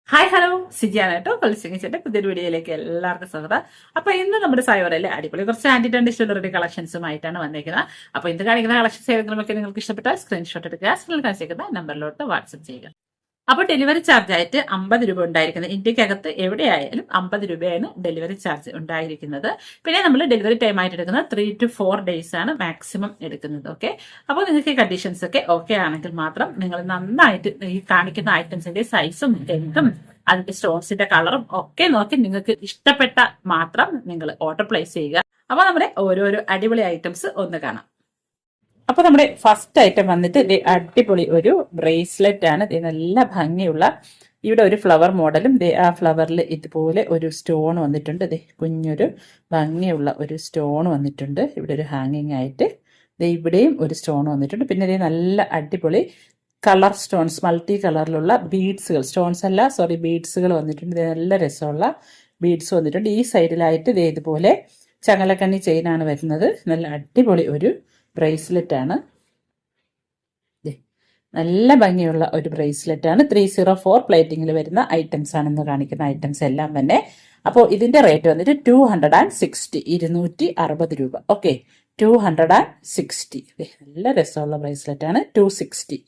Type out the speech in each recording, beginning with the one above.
Hi hello സിജിയാണ് കേട്ടോ കൊലിച്ചിങ്ങിച്ചിട്ട് പുതിയൊരു വീഡിയോയിലേക്ക് എല്ലാവർക്കും സ്വാഗതം. അപ്പൊ ഇന്ന് നമ്മുടെ സൈവറിലെ അടിപൊളി കുറച്ച് ആന്റി ട്രെൻഡിഷ് ജ്വല്ലറി കളക്ഷൻസുമായിട്ടാണ് വന്നിരിക്കുന്നത്. അപ്പൊ ഇന്ന് കാണിക്കുന്ന കളക്ഷൻസ് ഏതെങ്കിലും ഒക്കെ നിങ്ങൾക്ക് ഇഷ്ടപ്പെട്ടാൽ സ്ക്രീൻഷോട്ട് എടുക്കുക, സ്ക്രീനിൽ കാണിച്ചിരിക്കുന്ന നമ്പറിലോട്ട് വാട്സ്ആപ്പ് ചെയ്യുക. അപ്പോൾ ഡെലിവറി ചാർജ് ആയിട്ട് 50 രൂപ ഉണ്ടായിരിക്കുന്നത്. ഇന്ത്യക്കകത്ത് എവിടെയായാലും 50 രൂപയാണ് ഡെലിവറി ചാർജ് ഉണ്ടായിരിക്കുന്നത്. പിന്നെ നമ്മൾ ഡെലിവറി ടൈം ആയിട്ട് എടുക്കുന്നത് 3 to 4 days ആണ് മാക്സിമം എടുക്കുന്നത്. ഓക്കെ, അപ്പോൾ നിങ്ങൾക്ക് ഈ കണ്ടീഷൻസ് ഒക്കെ ഓക്കെ ആണെങ്കിൽ മാത്രം നിങ്ങൾ നന്നായിട്ട് ഈ കാണിക്കുന്ന ഐറ്റംസിന്റെ സൈസും ലെങ്തും അതിന്റെ സ്റ്റോൺസിന്റെ കളറും ഒക്കെ നോക്കി നിങ്ങൾക്ക് ഇഷ്ടപ്പെട്ട മാത്രം നിങ്ങൾ ഓർഡർ പ്ലേസ് ചെയ്യുക. അപ്പോൾ നമ്മുടെ ഓരോരോ അടിപൊളി ഐറ്റംസ് ഒന്ന് കാണാം. അപ്പൊ നമ്മുടെ ഫസ്റ്റ് ഐറ്റം വന്നിട്ട് ഇത് അടിപൊളി ഒരു ബ്രേസ്ലെറ്റ് ആണ്. ഇത് നല്ല ഭംഗിയുള്ള ഇവിടെ ഒരു ഫ്ലവർ മോഡലും ആ ഫ്ലവറിൽ ഇതുപോലെ ഒരു സ്റ്റോൺ വന്നിട്ടുണ്ട്. ഇത് കുഞ്ഞൊരു ഭംഗിയുള്ള ഒരു സ്റ്റോൺ വന്നിട്ടുണ്ട്. ഇവിടെ ഒരു ഹാങ്ങിങ് ആയിട്ട് ഇവിടെയും ഒരു സ്റ്റോൺ വന്നിട്ടുണ്ട്. പിന്നെ ഇത് നല്ല അടിപൊളി കളർ സ്റ്റോൺസ്, മൾട്ടി കളറിലുള്ള ബീഡ്സുകൾ, സ്റ്റോൺസ് അല്ല സോറി ബീഡ്സുകൾ വന്നിട്ടുണ്ട്. ഇത് നല്ല രസമുള്ള ബീഡ്സ് വന്നിട്ടുണ്ട്. ഈ സൈഡിലായിട്ട് ഇത് ഇതുപോലെ ചങ്ങലക്കണ്ണി ചെയിനാണ് വരുന്നത്. നല്ല അടിപൊളി ഒരു ബ്രേസ്ലെറ്റ് ആണ്. നല്ല ഭംഗിയുള്ള ഒരു ബ്രേസ്ലെറ്റ് ആണ്. 304 പ്ലേറ്റിംഗിൽ വരുന്ന ഐറ്റംസ് ആണെന്ന് കാണിക്കുന്ന ഐറ്റംസ് എല്ലാം തന്നെ. അപ്പോൾ ഇതിന്റെ റേറ്റ് വന്നിട്ട് 260, 260 രൂപ. ഓക്കെ, 260. നല്ല രസമുള്ള ബ്രേസ്ലെറ്റ് ആണ്. 260,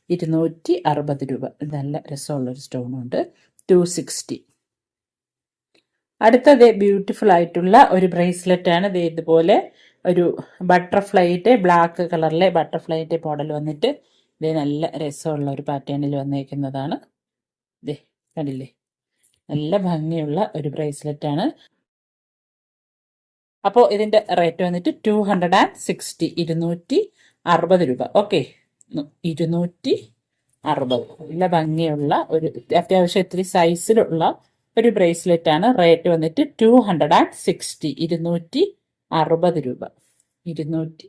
260 രൂപ. നല്ല രസമുള്ള ഒരു സ്റ്റോൺ ഉണ്ട്. 260. അടുത്തത് ബ്യൂട്ടിഫുൾ ആയിട്ടുള്ള ഒരു ബ്രേസ്ലെറ്റ് ആണ്. ഇതുപോലെ ഒരു ബട്ടർഫ്ലൈയുടെ ബ്ലാക്ക് കളറിലെ ബട്ടർഫ്ലൈയുടെ മോഡൽ വന്നിട്ട് ഇത് നല്ല രസമുള്ള ഒരു പാറ്റേണിൽ വന്നേക്കുന്നതാണ്. ഇതേ കണ്ടില്ലേ, നല്ല ഭംഗിയുള്ള ഒരു ബ്രേസ്ലെറ്റ് ആണ്. അപ്പോൾ ഇതിന്റെ റേറ്റ് വന്നിട്ട് 260, 260 രൂപ. ഓക്കെ, 260. നല്ല ഭംഗിയുള്ള ഒരു അത്യാവശ്യം ഇത്തിരി സൈസിലുള്ള ഒരു ബ്രേസ്ലെറ്റ് ആണ്. റേറ്റ് വന്നിട്ട് 260, 260 രൂപ. 260.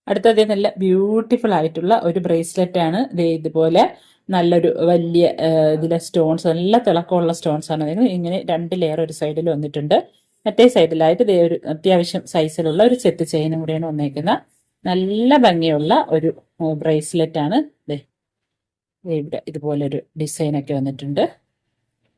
അടുത്തത് നല്ല ബ്യൂട്ടിഫുൾ ആയിട്ടുള്ള ഒരു ബ്രേസ്ലെറ്റ് ആണ്. ഇതുപോലെ നല്ലൊരു വലിയ ഇതിലെ സ്റ്റോൺസ്, നല്ല തിളക്കമുള്ള സ്റ്റോൺസ് ആണ്. ഇങ്ങനെ 2 ലെയർ ഒരു സൈഡിൽ വന്നിട്ടുണ്ട്. മറ്റേ സൈഡിലായിട്ട് ഒരു അത്യാവശ്യം സൈസിലുള്ള ഒരു സെറ്റ് ചെയിനും കൂടെയാണ് വന്നേക്കുന്ന. നല്ല ഭംഗിയുള്ള ഒരു ബ്രേസ്ലെറ്റ് ആണ്. ഇവിടെ ഇതുപോലൊരു ഡിസൈനൊക്കെ വന്നിട്ടുണ്ട്.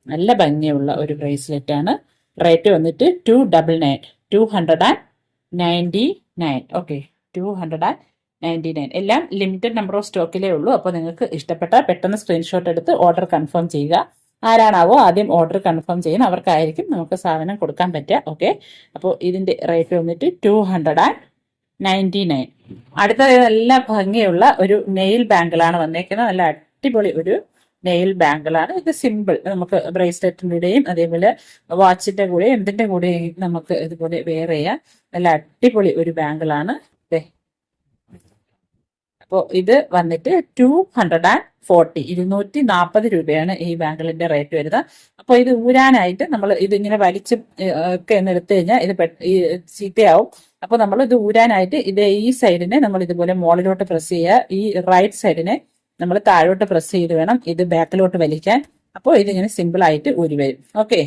നല്ല ഭംഗിയുള്ള ഒരു ബ്രേസ്ലെറ്റ് ആണ്. റേറ്റ് വന്നിട്ട് 299. ഓക്കെ, 299. എല്ലാം ലിമിറ്റഡ് നമ്പർ ഓഫ് സ്റ്റോക്കിലേ ഉള്ളൂ. അപ്പോൾ നിങ്ങൾക്ക് ഇഷ്ടപ്പെട്ടാൽ പെട്ടെന്ന് സ്ക്രീൻഷോട്ട് എടുത്ത് ഓർഡർ കൺഫേം ചെയ്യുക. ആരാണാവോ ആദ്യം ഓർഡർ കൺഫേം ചെയ്യുന്ന അവർക്കായിരിക്കും നമുക്ക് സാധനം കൊടുക്കാൻ പറ്റുക. ഓക്കെ, അപ്പോൾ ഇതിന്റെ റേറ്റ് വന്നിട്ട് 299. അടുത്തത് നല്ല ഭംഗിയുള്ള ഒരു നെയിൽ ബാങ്കിളാണ് വന്നേക്കുന്നത്. നല്ല അടിപൊളി ഒരു നെയിൽ ബാങ്കിളാണ്. ഇത് സിമ്പിൾ, നമുക്ക് ബ്രേസ്ലെറ്റിന്റെയും അതേപോലെ വാച്ചിന്റെ കൂടെ എന്തിന്റെ കൂടെ നമുക്ക് ഇതുപോലെ വെയർ ചെയ്യാം. നല്ല അടിപൊളി ഒരു ബാങ്കിളാണ്. അപ്പോൾ ഇത് വന്നിട്ട് 240, 240 രൂപയാണ് ഈ ബാങ്കിളിന്റെ റേറ്റ് വരുന്നത്. അപ്പോൾ ഇത് ഊരാനായിട്ട് നമ്മൾ ഇതിങ്ങനെ വലിച്ച് ഒക്കെ ഒന്ന് എടുത്തു കഴിഞ്ഞാൽ ഇത് ചീത്തയാവും. അപ്പോൾ നമ്മൾ ഇത് ഊരാനായിട്ട് ഈ സൈഡിനെ നമ്മൾ ഇതുപോലെ മുകളിലോട്ട് പ്രസ് ചെയ്യുക. ഈ റൈറ്റ് സൈഡിനെ നമ്മൾ താഴോട്ട് പ്രസ് ചെയ്ത് വേണം ഇത് ബാക്കിലോട്ട് വലിക്കാൻ. അപ്പോൾ ഇതിങ്ങനെ സിമ്പിൾ ആയിട്ട് ഊരി വരും. ഓക്കെ,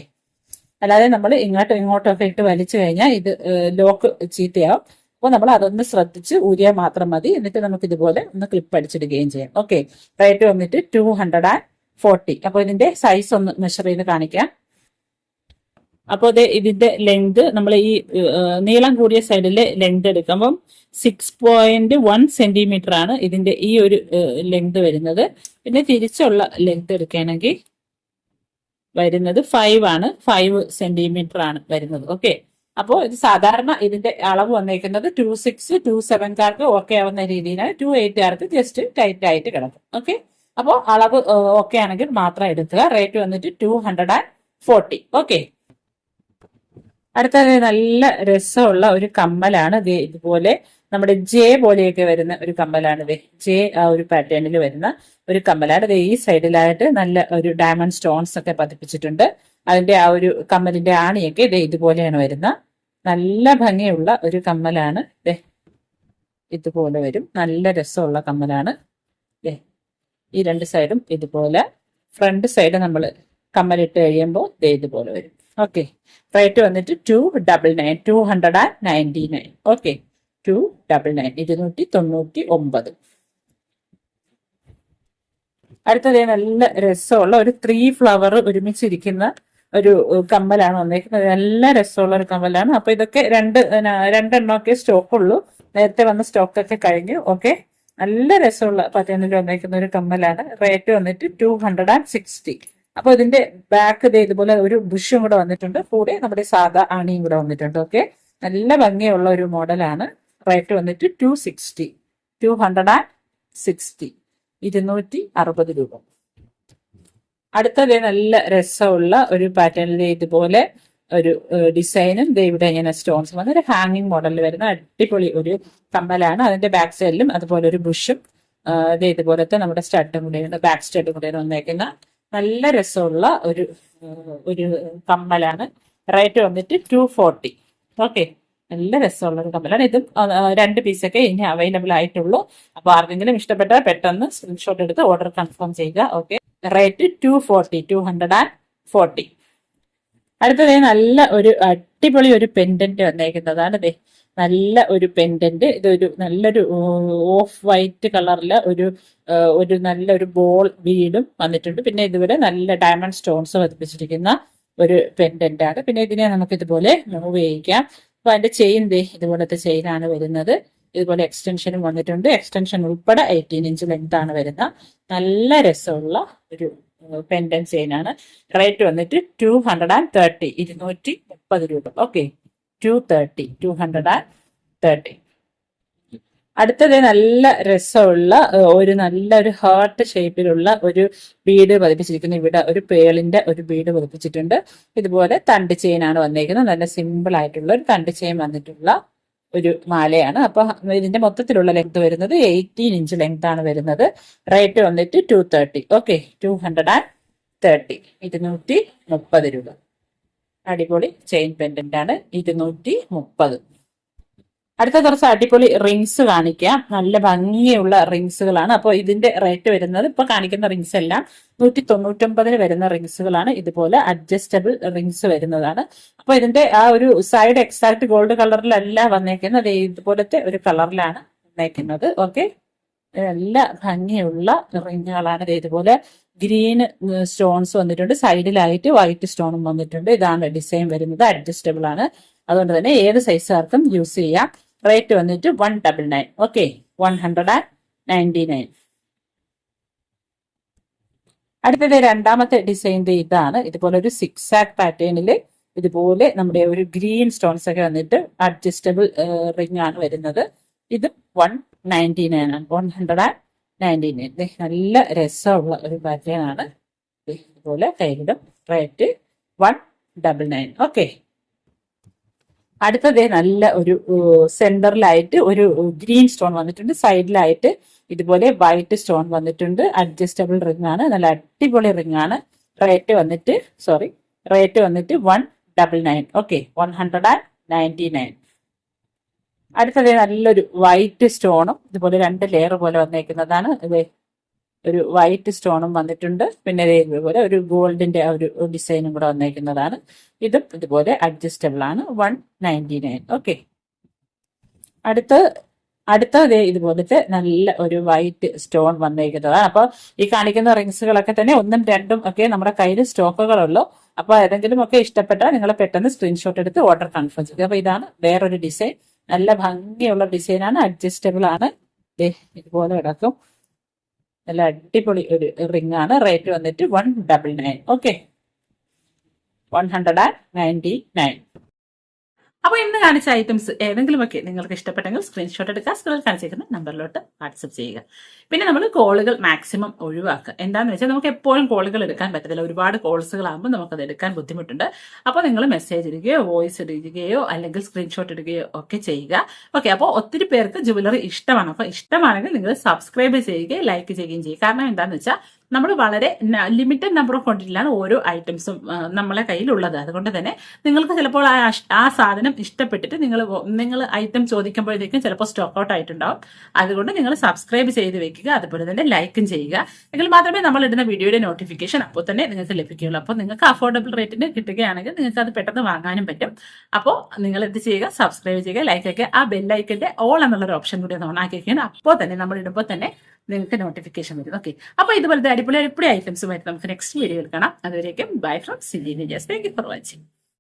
അല്ലാതെ നമ്മൾ ഇങ്ങോട്ടൊക്കെ ഇട്ട് വലിച്ചു കഴിഞ്ഞാൽ ഇത് ലോക്ക് ചീത്തയാവും. അപ്പോൾ നമ്മൾ അതൊന്ന് ശ്രദ്ധിച്ച് ഊരിയാൽ മാത്രം മതി. എന്നിട്ട് നമുക്ക് ഇതുപോലെ ഒന്ന് ക്ലിപ്പ് അടിച്ചിടുകയും ചെയ്യാം. ഓക്കെ, റേറ്റ് വന്നിട്ട് 240. അപ്പോൾ ഇതിന്റെ സൈസ് ഒന്ന് മെഷർ ചെയ്ത് കാണിക്കാം. അപ്പോൾ ഇതിന്റെ ലെങ്ത് നമ്മൾ ഈ നീളം കൂടിയ സൈഡിലെ ലെങ്ത് എടുക്കുമ്പം 6.1 സെന്റിമീറ്റർ ആണ് ഇതിന്റെ ഈ ഒരു ലെങ്ത് വരുന്നത്. പിന്നെ തിരിച്ചുള്ള ലെങ്ത് എടുക്കുകയാണെങ്കിൽ വരുന്നത് 5 ആണ്. 5 സെന്റിമീറ്റർ ആണ് വരുന്നത്. ഓക്കെ, അപ്പോൾ ഇത് സാധാരണ ഇതിന്റെ അളവ് വന്നേക്കുന്നത് 26, 27കാർക്ക് ഓക്കെ ആവുന്ന രീതിയിലാണ്. 28കാർക്ക് ജസ്റ്റ് ടൈറ്റ് ആയിട്ട് കിടക്കും. ഓക്കെ, അപ്പോൾ അളവ് ഓക്കെ ആണെങ്കിൽ മാത്രം എടുക്കുക. റേറ്റ് വന്നിട്ട് 240. ഓക്കെ, അടുത്തത് നല്ല രസമുള്ള ഒരു കമ്മലാണ്. ഇതുപോലെ നമ്മുടെ ജെ പോലെയൊക്കെ വരുന്ന ഒരു കമ്മലാണ്. ജെ ആ ഒരു പാറ്റേണിൽ വരുന്ന ഒരു കമ്മലാണ്. ഈ സൈഡിലായിട്ട് നല്ല ഒരു ഡയമണ്ട് സ്റ്റോൺസ് ഒക്കെ പതിപ്പിച്ചിട്ടുണ്ട്. അതിന്റെ ആ ഒരു കമ്മലിന്റെ ആണിയൊക്കെ ഇതുപോലെയാണ് വരുന്ന. നല്ല ഭംഗിയുള്ള ഒരു കമ്മലാണ്. ഇതുപോലെ വരും. നല്ല രസമുള്ള കമ്മലാണ്. ഈ 2 സൈഡും ഇതുപോലെ. ഫ്രണ്ട് സൈഡ് നമ്മൾ കമ്മലിട്ട് കഴിയുമ്പോൾ ഇതുപോലെ വരും. ഓക്കെ, റേറ്റ് വന്നിട്ട് 299. ഓക്കെ, 299, 299. അടുത്തത് നല്ല രസമുള്ള ഒരു 3 ഫ്ലവർ ഒരുമിച്ചിരിക്കുന്ന ഒരു കമ്മലാണ് വന്നേക്കുന്നത്. നല്ല രസമുള്ള ഒരു കമ്മലാണ്. അപ്പൊ ഇതൊക്കെ രണ്ടെണ്ണമൊക്കെ സ്റ്റോക്ക് ഉള്ളൂ. നേരത്തെ വന്ന സ്റ്റോക്കൊക്കെ കഴിഞ്ഞു. ഓക്കെ, നല്ല രസമുള്ള പാറ്റേണിൽ വന്നേക്കുന്ന ഒരു കമ്മലാണ്. റേറ്റ് വന്നിട്ട് 260. അപ്പൊ ഇതിന്റെ ബാക്ക് ഇതുപോലെ ഒരു ബുഷും കൂടെ വന്നിട്ടുണ്ട്. കൂടെ നമ്മുടെ സാധാ ആണിയും കൂടെ വന്നിട്ടുണ്ട്. ഓക്കെ, നല്ല ഭംഗിയുള്ള ഒരു മോഡലാണ്. റേറ്റ് വന്നിട്ട് 260. 260 രൂപ. അടുത്തത് നല്ല രസമുള്ള ഒരു പാറ്റേണിൽ ഇതുപോലെ ഒരു ഡിസൈനും ഇവിടെ ഇങ്ങനെ സ്റ്റോൺസ് വന്ന ഒരു ഹാങ്ങിങ് മോഡലിൽ വരുന്ന അടിപൊളി ഒരു കമ്മലാണ്. അതിന്റെ ബാക്ക് സൈഡിലും അതുപോലെ ഒരു ബുഷും ഇതുപോലത്തെ നമ്മുടെ സ്റ്റഡും കൂടെ ബാക്ക് സ്റ്റഡും കൂടെ വന്നേക്കുന്ന നല്ല രസമുള്ള ഒരു കമ്മലാണ്. റേറ്റ് വന്നിട്ട് 240. ഓക്കെ, നല്ല രസമുള്ള ഒരു കമ്മലാണ്. ഇതും 2 പീസൊക്കെ ഇനി അവൈലബിൾ ആയിട്ടുള്ളൂ. അപ്പൊ ആർക്കെങ്കിലും ഇഷ്ടപ്പെട്ടാൽ പെട്ടെന്ന് സ്ക്രീൻഷോട്ട് എടുത്ത് ഓർഡർ കൺഫേം ചെയ്യുക. Okay, rate 240. അടുത്തത് നല്ല ഒരു അടിപൊളി ഒരു പെൻഡന്റ് വന്നേക്കുന്നതാണ്. നല്ല ഒരു പെൻഡന്റ്. ഇതൊരു നല്ലൊരു ഓഫ് വൈറ്റ് കളറില് ഒരു നല്ലൊരു ബോൾ ബീഡും വന്നിട്ടുണ്ട്. പിന്നെ ഇതുപോലെ നല്ല ഡയമണ്ട് സ്റ്റോൺസ് പതിപ്പിച്ചിരിക്കുന്ന ഒരു പെൻഡന്റ് ആണ്. പിന്നെ ഇതിനെ നമുക്ക് ഇതുപോലെ മൂവ് ചെയ്യിക്കാം. അപ്പൊ അതിന്റെ ചെയിൻ ഇതുപോലത്തെ ചെയിനാണ് വരുന്നത്. ഇതുപോലെ എക്സ്റ്റൻഷനും വന്നിട്ടുണ്ട്. എക്സ്റ്റൻഷൻ ഉൾപ്പെടെ 18 ഇഞ്ച് ലെങ്ത് ആണ് വരുന്ന നല്ല രസമുള്ള ഒരു പെൻഡന്റ് ചെയിനാണ്. റേറ്റ് വന്നിട്ട് 230. 230 രൂപ. ഓക്കെ, 230. അടുത്തത് നല്ല രസമുള്ള നല്ലൊരു ഹാർട്ട് ഷേപ്പിലുള്ള ഒരു ബീഡ് പതിപ്പിച്ചിരിക്കുന്നു. ഇവിടെ ഒരു പേളിന്റെ ഒരു ബീഡ് പതിപ്പിച്ചിട്ടുണ്ട്. ഇതുപോലെ തണ്ട് ചെയിനാണ് വന്നേക്കുന്നത്. നല്ല സിമ്പിൾ ആയിട്ടുള്ള ഒരു തണ്ട് ചെയിൻ വന്നിട്ടുള്ള ഒരു മാലയാണ്. അപ്പൊ ഇതിന്റെ മൊത്തത്തിലുള്ള ലെങ്ത് വരുന്നത് 18 ഇഞ്ച് ലെങ്ത് ആണ് വരുന്നത്. റേറ്റ് വന്നിട്ട് 230. ഓക്കെ, 230. 230 രൂപ. അടിപൊളി ചെയിൻ പെൻഡന്റ് ആണ്. 230. അടുത്ത കുറച്ച് അടിപൊളി റിങ്സ് കാണിക്കാം. നല്ല ഭംഗിയുള്ള റിങ്സുകളാണ്. അപ്പോൾ ഇതിന്റെ റേറ്റ് വരുന്നത് ഇപ്പൊ കാണിക്കുന്ന റിങ്സ് എല്ലാം 199 വരുന്ന റിങ്സുകളാണ്. ഇതുപോലെ അഡ്ജസ്റ്റബിൾ റിങ്സ് വരുന്നതാണ്. അപ്പൊ ഇതിന്റെ ആ ഒരു സൈഡ് എക്സാക്ട് ഗോൾഡ് കളറിലല്ല വന്നേക്കുന്നത്. ഇതുപോലത്തെ ഒരു കളറിലാണ് വന്നേക്കുന്നത്. ഓക്കെ, നല്ല ഭംഗിയുള്ള റിങ്ങുകളാണ്. ഇതുപോലെ ഗ്രീൻ സ്റ്റോൺസ് വന്നിട്ടുണ്ട്. സൈഡിലായിട്ട് വൈറ്റ് സ്റ്റോണും വന്നിട്ടുണ്ട്. ഇതാണ് ഡിസൈൻ വരുന്നത്. അഡ്ജസ്റ്റബിൾ ആണ്. അതുകൊണ്ട് തന്നെ ഏത് സൈസുകാർക്കും യൂസ് ചെയ്യാം. റേറ്റ് വന്നിട്ട് 199. ഓക്കെ, 199. അടുത്തത് രണ്ടാമത്തെ ഡിസൈൻ ഇതാണ്. ഇതുപോലെ ഒരു 6 പാറ്റേണിൽ ഇതുപോലെ നമ്മുടെ ഒരു ഗ്രീൻ സ്റ്റോൺസ് ഒക്കെ വന്നിട്ട് അഡ്ജസ്റ്റബിൾ റിംഗ് ആണ് വരുന്നത്. ഇത് 199 ആണ്. 199. നല്ല രസമുള്ള ഒരു പാറ്റേൺ ആണ്. ഇതുപോലെ കയ്യിലിടും. റേറ്റ് 199. ഓക്കെ, അടുത്തത് നല്ല ഒരു സെന്ററിലായിട്ട് ഒരു ഗ്രീൻ സ്റ്റോൺ വന്നിട്ടുണ്ട്. സൈഡിലായിട്ട് ഇതുപോലെ വൈറ്റ് സ്റ്റോൺ വന്നിട്ടുണ്ട്. അഡ്ജസ്റ്റബിൾ റിംഗ് ആണ്. നല്ല അടിപൊളി റിംഗ് ആണ്. റേറ്റ് വന്നിട്ട് 199. ഓക്കെ, 199. അടുത്തത് നല്ലൊരു വൈറ്റ് സ്റ്റോണും ഇതുപോലെ 2 ലെയർ പോലെ വന്നേക്കുന്നതാണ്. ഇത് ഒരു വൈറ്റ് സ്റ്റോണും വന്നിട്ടുണ്ട്. പിന്നെ ഇതുപോലെ ഒരു ഗോൾഡിന്റെ ഒരു ഡിസൈനും കൂടെ വന്നേക്കുന്നതാണ്. ഇതും ഇതുപോലെ അഡ്ജസ്റ്റബിൾ ആണ്. 199. ഓക്കെ, അടുത്ത ഇതുപോലത്തെ നല്ല ഒരു വൈറ്റ് സ്റ്റോൺ വന്നേക്കുന്നതാണ്. അപ്പൊ ഈ കാണിക്കുന്ന റിങ്സുകളൊക്കെ തന്നെ 1ഉം 2ഉം ഒക്കെ നമ്മുടെ കയ്യിൽ സ്റ്റോക്കുകളുള്ളൂ. അപ്പൊ ഏതെങ്കിലും ഒക്കെ ഇഷ്ടപ്പെട്ടാൽ നിങ്ങൾ പെട്ടെന്ന് സ്ക്രീൻഷോട്ട് എടുത്ത് ഓർഡർ കൺഫേം ചെയ്യുക. അപ്പൊ ഇതാണ് വേറൊരു ഡിസൈൻ. നല്ല ഭംഗിയുള്ള ഡിസൈനാണ്. അഡ്ജസ്റ്റബിൾ ആണ്. ഇതുപോലെ കിടക്കും. നല്ല അടിപൊളി ഒരു റിംഗ് ആണ്. റേറ്റ് വന്നിട്ട് 199. ഓക്കെ, 199. അപ്പോൾ ഇന്ന് കാണിച്ച ഐറ്റംസ് ഏതെങ്കിലുമൊക്കെ നിങ്ങൾക്ക് ഇഷ്ടപ്പെട്ടെങ്കിൽ സ്ക്രീൻഷോട്ട് എടുക്കുക, സ്ക്രീനിൽ കാണിച്ചിരിക്കുന്ന നമ്പറിലോട്ട് വാട്സപ്പ് ചെയ്യുക. പിന്നെ നമ്മൾ കോളുകൾ മാക്സിമം ഒഴിവാക്കുക. എന്താണെന്ന് വെച്ചാൽ നമുക്ക് എപ്പോഴും കോളുകൾ എടുക്കാൻ പറ്റത്തില്ല. ഒരുപാട് കോൾസുകളാകുമ്പോൾ നമുക്കത് എടുക്കാൻ ബുദ്ധിമുട്ടുണ്ട്. അപ്പോൾ നിങ്ങൾ മെസ്സേജ് ഇടുകയോ വോയിസ് ഇടുകയോ അല്ലെങ്കിൽ സ്ക്രീൻഷോട്ട് ഇടുകയോ ഒക്കെ ചെയ്യുക. ഓക്കെ, അപ്പോൾ ഒത്തിരി പേർക്ക് ജുവലറി ഇഷ്ടമാണ്. അപ്പോൾ ഇഷ്ടമാണെങ്കിൽ നിങ്ങൾ സബ്സ്ക്രൈബ് ചെയ്യുകയും ലൈക്ക് ചെയ്യുകയും ചെയ്യുക. കാരണം എന്താണെന്ന് വെച്ചാൽ നമ്മൾ വളരെ ലിമിറ്റഡ് നമ്പർ ഓഫ് ക്വാണ്ടിറ്റിയിലാണ് ഓരോ ഐറ്റംസും നമ്മളെ കയ്യിലുള്ളത്. അതുകൊണ്ട് തന്നെ നിങ്ങൾക്ക് ചിലപ്പോൾ ആ സാധനം ഇഷ്ടപ്പെട്ടിട്ട് നിങ്ങൾ ഐറ്റം ചോദിക്കുമ്പോഴത്തേക്കും ചിലപ്പോൾ സ്റ്റോക്ക് ഔട്ട് ആയിട്ടുണ്ടാവും. അതുകൊണ്ട് നിങ്ങൾ സബ്സ്ക്രൈബ് ചെയ്ത് വെക്കുക, അതുപോലെ തന്നെ ലൈക്കും ചെയ്യുക. എങ്കിൽ മാത്രമേ നമ്മൾ ഇടുന്ന വീഡിയോയുടെ നോട്ടിഫിക്കേഷൻ അപ്പോൾ തന്നെ നിങ്ങൾക്ക് ലഭിക്കുകയുള്ളൂ. അപ്പോൾ നിങ്ങൾക്ക് അഫോർഡബിൾ റേറ്റിന് കിട്ടുകയാണെങ്കിൽ നിങ്ങൾക്ക് അത് പെട്ടെന്ന് വാങ്ങാനും പറ്റും. അപ്പോൾ നിങ്ങൾ എന്ത് ചെയ്യുക, സബ്സ്ക്രൈബ് ചെയ്യുക, ലൈക്ക് ചെയ്യുക. ആ ബെല്ലൈക്കന്റെ ഓൾ എന്നുള്ളൊരു ഓപ്ഷൻ കൂടി ഒന്ന് ഓൺ ആക്കിയിരിക്കുകയാണ്. അപ്പോൾ തന്നെ നമ്മൾ ഇടുമ്പോൾ തന്നെ നിങ്ങൾക്ക് നോട്ടിഫിക്കേഷൻ വരും. ഓക്കെ, അപ്പൊ ഇതുപോലത്തെ അടിപൊളി ഐറ്റംസുമായിട്ട് നമുക്ക് നെക്സ്റ്റ് വീഡിയോയിൽ കാണാം. അതുവരേക്കും bye from Sindhi. Thank you for watching.